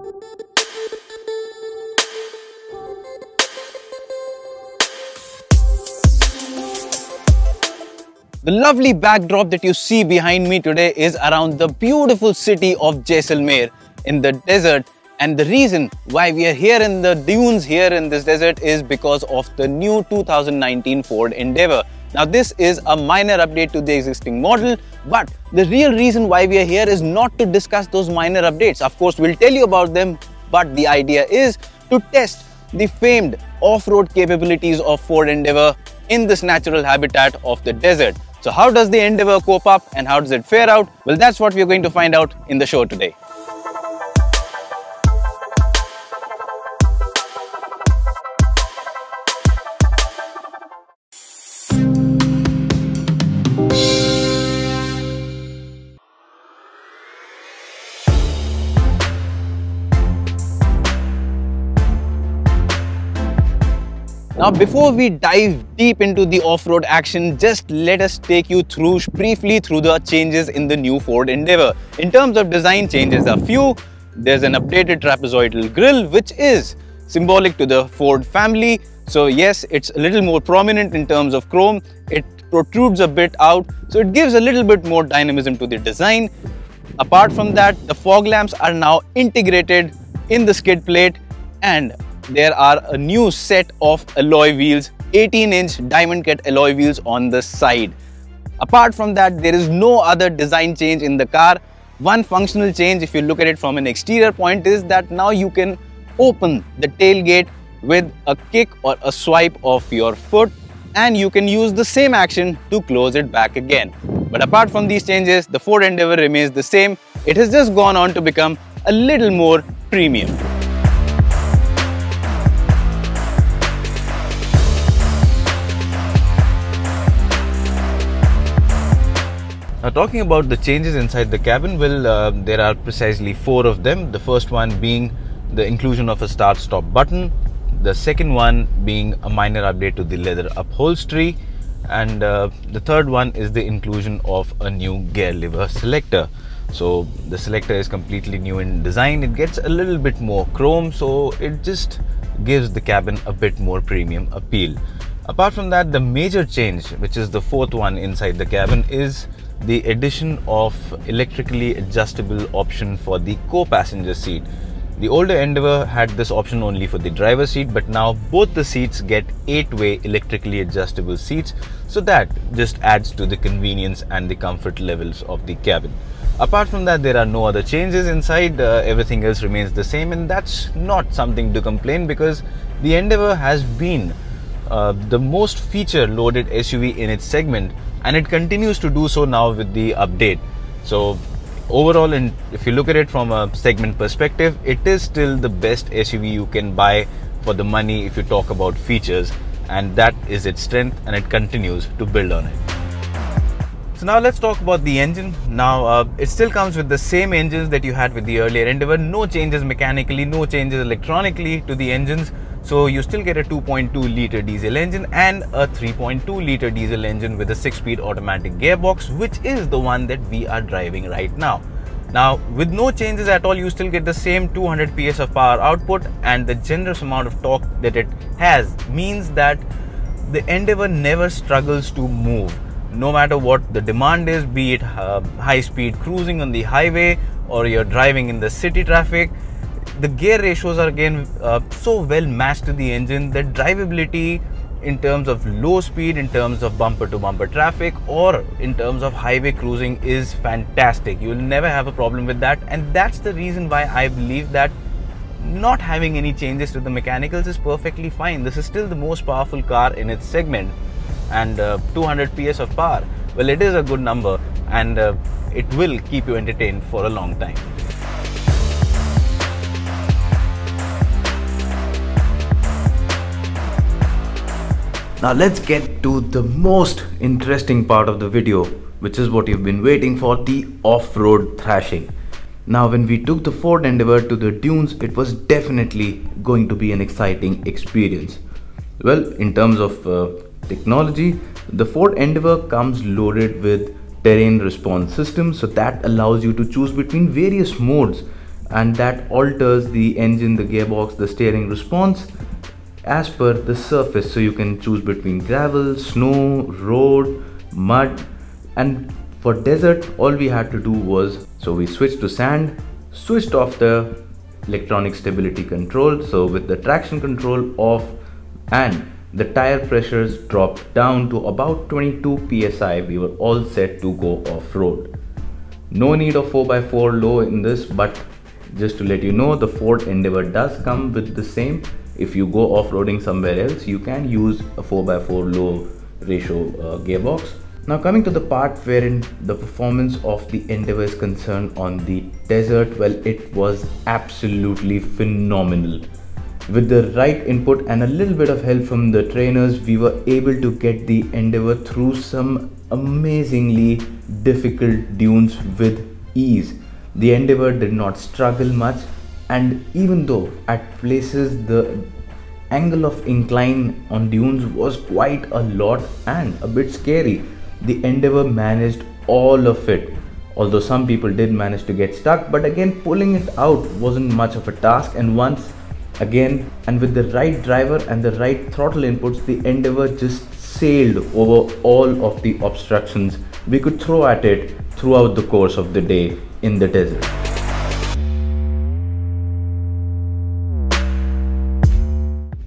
The lovely backdrop that you see behind me today is around the beautiful city of Jaisalmer in the desert, and the reason why we are here in the dunes here in this desert is because of the new 2019 Ford Endeavour. Now this is a minor update to the existing model, but the real reason why we are here is not to discuss those minor updates. Of course, we'll tell you about them, but the idea is to test the famed off-road capabilities of Ford Endeavour in this natural habitat of the desert. So how does the Endeavour cope up and how does it fare out? Well, that's what we're going to find out in the show today. Now, before we dive deep into the off-road action, just let us take you briefly through the changes in the new Ford Endeavour. In terms of design, changes are few. There's an updated trapezoidal grille, which is symbolic to the Ford family. So yes, it's a little more prominent in terms of chrome. It protrudes a bit out, so it gives a little bit more dynamism to the design. Apart from that, the fog lamps are now integrated in the skid plate, and there are a new set of alloy wheels, 18-inch diamond cut alloy wheels on the side. Apart from that, there is no other design change in the car. One functional change, if you look at it from an exterior point, is that now you can open the tailgate with a kick or a swipe of your foot, and you can use the same action to close it back again. But apart from these changes, the Ford Endeavour remains the same. It has just gone on to become a little more premium. Now, talking about the changes inside the cabin, well, there are precisely 4 of them. The first one being the inclusion of a start-stop button. The second one being a minor update to the leather upholstery. And the third one is the inclusion of a new gear lever selector. So the selector is completely new in design. It gets a little bit more chrome, so it just gives the cabin a bit more premium appeal. Apart from that, the major change, which is the 4th one inside the cabin, is the addition of electrically adjustable option for the co-passenger seat. The older Endeavour had this option only for the driver's seat, but now both the seats get 8-way electrically adjustable seats, so that just adds to the convenience and the comfort levels of the cabin. Apart from that, there are no other changes inside. Everything else remains the same, and that's not something to complain, because the Endeavour has been the most feature-loaded SUV in its segment, and it continues to do so now with the update. So overall, if you look at it from a segment perspective, it is still the best SUV you can buy for the money if you talk about features, and that is its strength, and it continues to build on it. So now let's talk about the engine. Now it still comes with the same engines that you had with the earlier Endeavour. No changes mechanically, no changes electronically to the engines. So you still get a 2.2 litre diesel engine and a 3.2 litre diesel engine with a 6-speed automatic gearbox, which is the one that we are driving right now. Now, with no changes at all, you still get the same 200 PS of power output, and the generous amount of torque that it has means that the Endeavour never struggles to move. No matter what the demand is, be it high-speed cruising on the highway or you're driving in the city traffic, the gear ratios are again so well matched to the engine that drivability in terms of low speed, in terms of bumper-to-bumper traffic, or in terms of highway cruising is fantastic. You'll never have a problem with that, and that's the reason why I believe that not having any changes to the mechanicals is perfectly fine. This is still the most powerful car in its segment, and 200 PS of power, well, it is a good number, and it will keep you entertained for a long time. Now let's get to the most interesting part of the video, which is what you've been waiting for, the off-road thrashing. Now when we took the Ford Endeavour to the dunes, it was definitely going to be an exciting experience. Well, in terms of technology, the Ford Endeavour comes loaded with terrain response system, so that allows you to choose between various modes and that alters the engine, the gearbox, the steering response as per the surface. So you can choose between gravel, snow, road, mud, and for desert all we had to do was, so we switched to sand, switched off the electronic stability control, so with the traction control off, and the tire pressures dropped down to about 22 psi, we were all set to go off-road. No need of 4x4 low in this, but just to let you know, the Ford Endeavour does come with the same. If you go off-roading somewhere else, you can use a 4x4 low ratio gearbox. Now coming to the part wherein the performance of the Endeavour is concerned on the desert, well, it was absolutely phenomenal. With the right input and a little bit of help from the trainers, we were able to get the Endeavour through some amazingly difficult dunes with ease. The Endeavour did not struggle much, and even though at places the angle of incline on dunes was quite a lot and a bit scary, the Endeavour managed all of it. Although some people did manage to get stuck, but again, pulling it out wasn't much of a task, and once again, and with the right driver and the right throttle inputs, the Endeavour just sailed over all of the obstructions we could throw at it throughout the course of the day in the desert.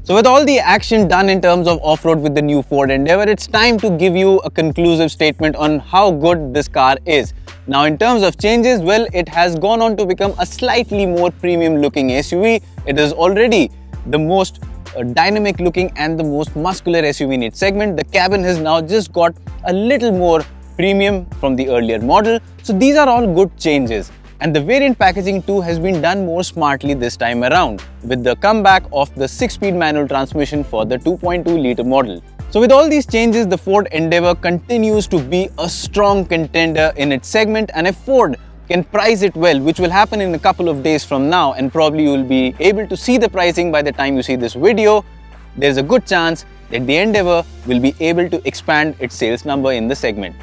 So with all the action done in terms of off-road with the new Ford Endeavour, it's time to give you a conclusive statement on how good this car is. Now in terms of changes, well, it has gone on to become a slightly more premium looking SUV. It is already the most dynamic looking and the most muscular SUV in its segment. The cabin has now just got a little more premium from the earlier model. So these are all good changes. And the variant packaging too has been done more smartly this time around, with the comeback of the 6-speed manual transmission for the 2.2 litre model. So with all these changes, the Ford Endeavour continues to be a strong contender in its segment, and if Ford can price it well, which will happen in a couple of days from now, and probably you will be able to see the pricing by the time you see this video, there's a good chance that the Endeavour will be able to expand its sales number in the segment.